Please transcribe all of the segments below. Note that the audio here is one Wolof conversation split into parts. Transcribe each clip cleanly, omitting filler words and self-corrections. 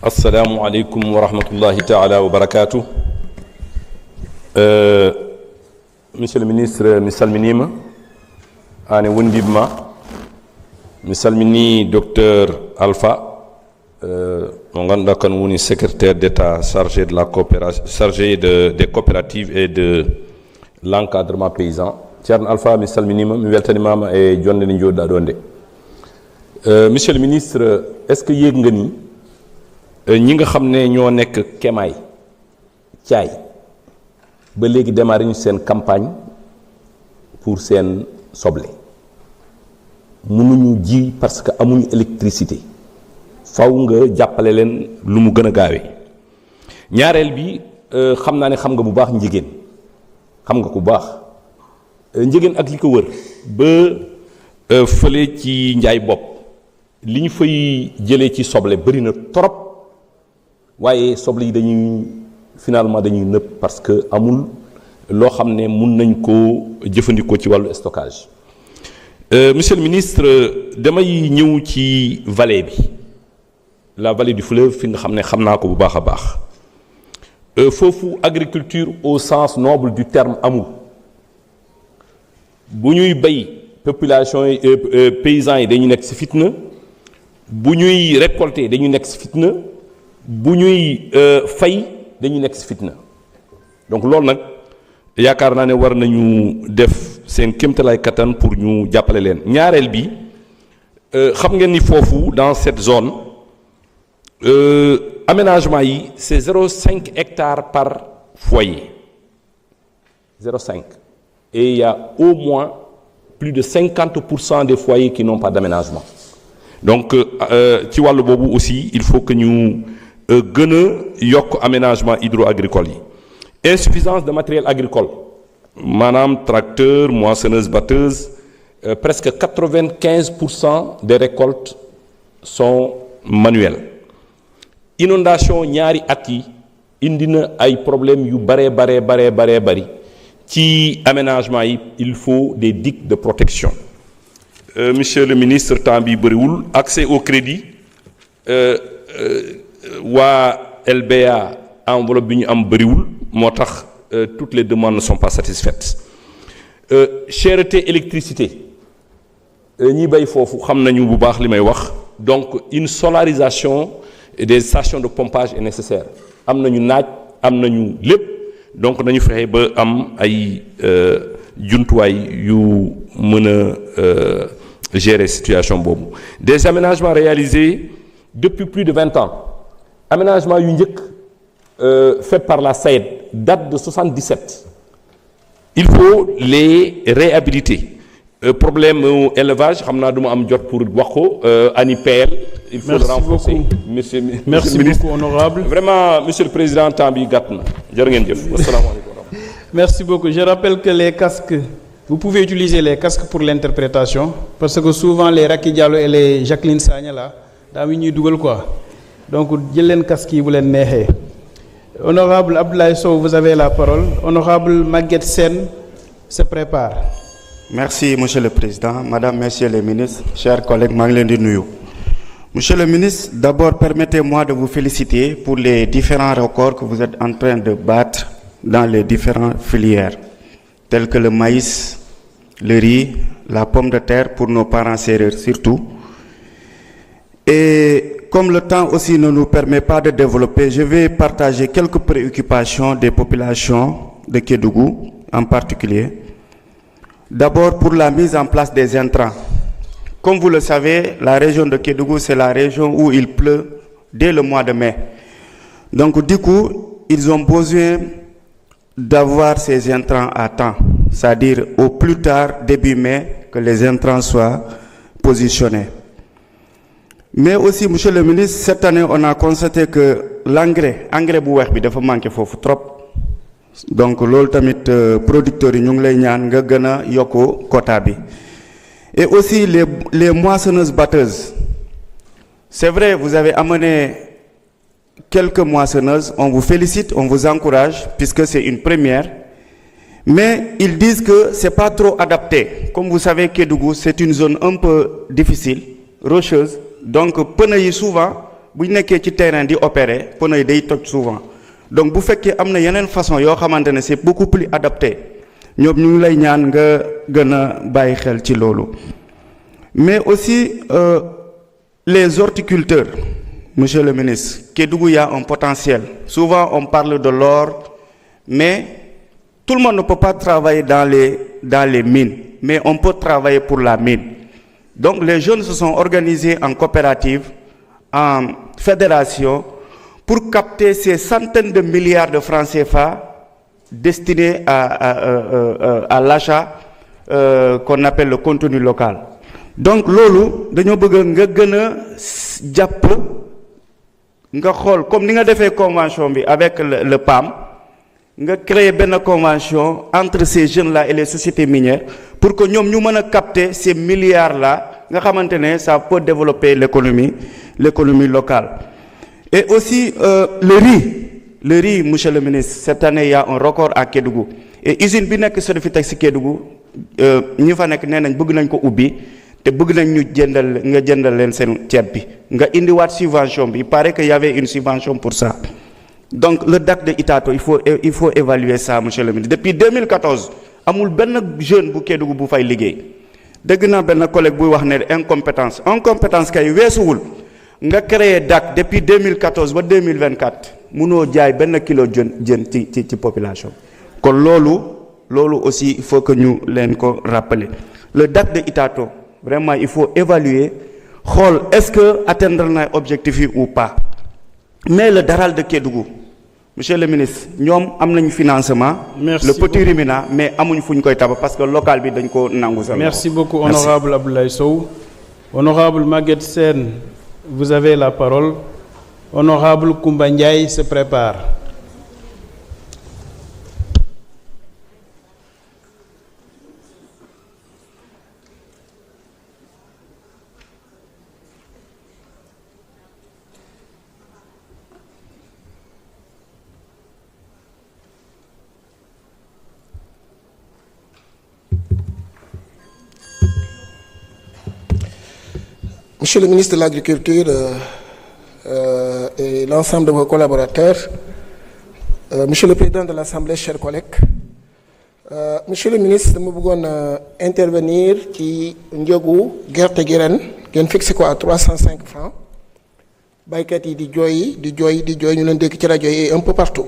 Assalamu alaikum wa rahmatullahi ta'ala wa barakatuh. Monsieur le ministre, mi salminima ane wondibma mi salmini docteur Alpha mo ganduɗa kan woni secrétaire d'état chargé de la coopération, chargé des coopératives et de l'encadrement paysan. Ceerno Alpha mi salminima mi weltanimama e jonde nde joɗɗa ɗo nde. Monsieur le ministre, est-ce que yéeg nga ni ñi nga xam ne ñoo nekk Kemaay Thiay ba léegi démarré ñu seen campagne pour seen soble mënuñu ji parce que amuñu électricité faw nga jàppale leen lu mu gën a gaawee. ñaareel bi xam naa ne xam nga bu baax njigéen xam nga ku baax njigéen ak li ko wër ba fële ci njaay bopp li ñu fay jëlee ci soble bëri na trop. waaye soble yi dañuy finalement dañuy nëb parce que amul loo xam ne mun nañ koo jëfandikoo ci wàllu stockage. Monsieur le ministre, damay ñëw ci vallée bi la vallée du fleuve fi nga xam ne xam naa ko bu baax a baax foofu agriculture au sens noble du terme amul. bu ñuy bay population yi paysans yi dañuy nekk ci fitna bu ñuy récolter dañuy nekk ci fitna. bu ñuy fay dañuy nekk ci fitna donc loolu nag yaakaar naa ne war nañu def seen kéemtalaay kattan pour ñu jàppale leen. ñaareel bi xam ngeen ni foofu dans cette zone aménagement yi c'est 0,5 hectares par foyer 0,5 et il y a au moins plus de 50% des foyers qui n'ont pas d'aménagement. Donc ci wàllu boobu aussi il faut que ñu gën a yokk aménagement hydro-agricole yi. Insuffisance de matériel agricole maanaam tracteur moissonneuse batteuse presque 95% des récoltes sont manuelles. Inondation ñaari at yi indi na ay problèmes yu bari ci aménagement yi. Il faut des digues de protection. Monsieur le ministre, temps bi bëriwul accès au crédit waa LBA enveloppe bi ñu am bëriwul moo tax toutes les demandes ne sont pas satisfaites. Cherté électricité ñi bay foofu xam nañu bu baax li may wax. Donc une solarisation des stations de pompage est nécessaire. am nañu naaj am nañu lépp donc nañu fexe ba am ay jumtuwaay yu mën a gérer situation boobu. Des aménagements réalisés depuis plus de 20 ans. Aménagement yu njëkk fait par la SAED date de 77. Il faut les réhabiliter. Problème élevage xam naa du ma am jot pour wax ko ANIPL. Il faut le renforcer. Merci beaucoup honorable. Vraiment monsieur le président temps bi gàtt na jërë ngeen jëf. Asalaamaaleykum. Merci beaucoup. Je rappelle que les casques, vous pouvez utiliser les casques pour l'interprétation parce que souvent les Racky Diallo et les Jacqueline Sagna là daa mi ñuy dugal quoi. Donc jël leen casque yi bu leen neexee. Honorable Abdoulaye Sow, vous avez la parole. Honorable Maguette Sène se prépare. Merci monsieur le président, madame, messieurs les ministres, chers collègues, maa ngi leen di nuyu. Monsieur le ministre, d'abord permettez-moi de vous féliciter pour les différents records que vous êtes en train de battre dans les différentes filières telles que le maïs, le riz, la pomme de terre pour nos parents sérères surtout. Et comme le temps aussi ne nous permet pas de développer, je vais partager quelques préoccupations des populations de Kédougou en particulier. D'abord pour la mise en place des intrants. Comme vous le savez, la région de Kédougou, c'est la région où il pleut dès le mois de mai. Donc du coup, ils ont besoin d'avoir ces intrants à temps, c'est-à-dire au plus tard début mai que les intrants soient positionnés. Mais aussi, monsieur le ministre, cette année, on a constaté que engrais bu weex bi dafa manqué foofu trop. Donc loolu tamit producteurs yi ñu ngi lay ñaan nga gën a yokk quota bi. Et aussi les moissonneuses batteuses. C'est vrai, vous avez amené quelques moissonneuses, on vous félicite, on vous encourage puisque c'est une première. Mais ils disent que c'est pas trop adapté. Comme vous savez, Kédougou, c'est une zone un peu difficile, rocheuse. Donc pneu yi souvent bu ñu nekkee ci terrain di opérer pneu yi day toj souvent donc bu fekkee am na yeneen façon yoo xamante ne c'est beaucoup plus adapté ñoom ñu ngi lay ñaan nga gën a bàyyi xel ci loolu mais aussi les horticulteurs monsieur le ministre Kédougou y a un potentiel souvent on parle de l'or mais tout le monde ne peut pas travailler dans les mines mais on peut travailler pour la mine donc les jeunes se sont organisés en coopérative en fédération pour capter ces centaines de milliards de francs CFA destinés à l'achat qu'on appelle le contenu local donc loolu dañoo bëgg nga gën a jàpp nga xool comme ni nga defee convention bi avec le PAM nga créer benn convention entre ces jeunes là et les sociétés minières pour que ñoom ñu mën a capter ces milliards là nga xamante ne ça peut développer l'économie locale et aussi le riz monsieur le ministre cette année il y a un record à Kédougou et usine bi nekk Sodefitex Kédougou ñi fa nekk nee nañ bëgg nañ ko ubbi te bëgg nañ ñu jëndal leen seen ceeb bi nga indiwaat subvention bi il paraît que y avait une subvention pour ça donc le DAC de Itato il faut évaluer ça monsieur le ministre depuis 2014 amul benn jeune bu Kédougou bu fay liggéey dégg naa benn collègue buy wax ne incompétence kay weesuwul nga créé DAC depuis 2014 ba 2024 munoo jaay benn kilo jën ci population kon loolu aussi il faut que ñu leen ko rappeler le DAC de Itato vraiment il faut évaluer xool est-ce que atteindre na objectif yi ou pas mais le Daral de Kédougou monsieur le ministre ñoom am nañu financement. Merci le petit Rimina mais amuñ fu ñu koy tabax parce que local bi dañ ko nangu sa. Merci beaucoup honorable Abdoulaye Sow. Honorable Maguette Sène, vous avez la parole. Honorable Koumba Ndiaye se prépare. Monsieur le ministre de l'Agriculture et l'ensemble de vos collaborateurs, Monsieur le Président de l'Assemblée, chers collègues, Monsieur le ministre dama bëggoon intervenir ci njëgu gerte gi ren ngeen fixé ko à 305 francs baykat yi di jooy ñu leen dégg ci rajo yi un peu partout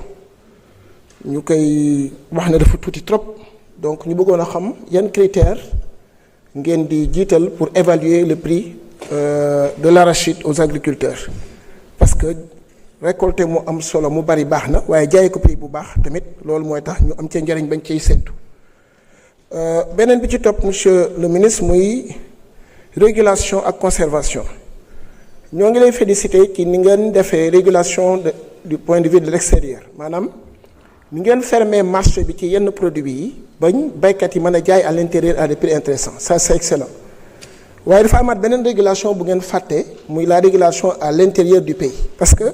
ñu koy wax ne dafa tuuti trop donc ñu bëggoon a xam yan critères ngeen di jiital pour évaluer le prix de l'arachide aux agriculteurs parce que récolter mu am solo mu bari baax na waaye jaay ko prix bu baax tamit loolu mooy tax ñu am ca njëriñ bañ ciy séntu beneen bi ci topp monsieur le ministre muy régulation ak conservation ñoo ngi lay féliciter ci ni ngeen defee régulation du point de vue de l'extérieur maanaam ni ngeen fermer marché bi ci yenn produits yi bañ baykat yi mën a jaay à l'intérieur à des prix intéressants ça c'est excellent waaye dafa amaat beneen régulation bu ngeen fàtte muy la régulation à l'intérieur du pays parce que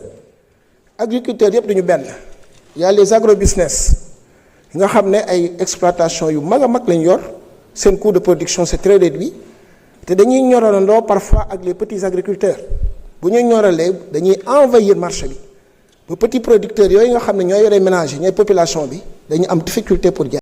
agriculteurs yëpp duñu benn y a les agrobusiness nga xam ne ay exploitation yu mag a mag lañ yor seen coût de production c'est très réduit te dañuy ñorandoo parfois ak les petits agriculteurs bu ñuy ñoralee dañuy envahir marché bi ba petits producteurs yooyu nga xam ne ñooy yore ménage yi ñooy population bi dañu am difficulté pour jaay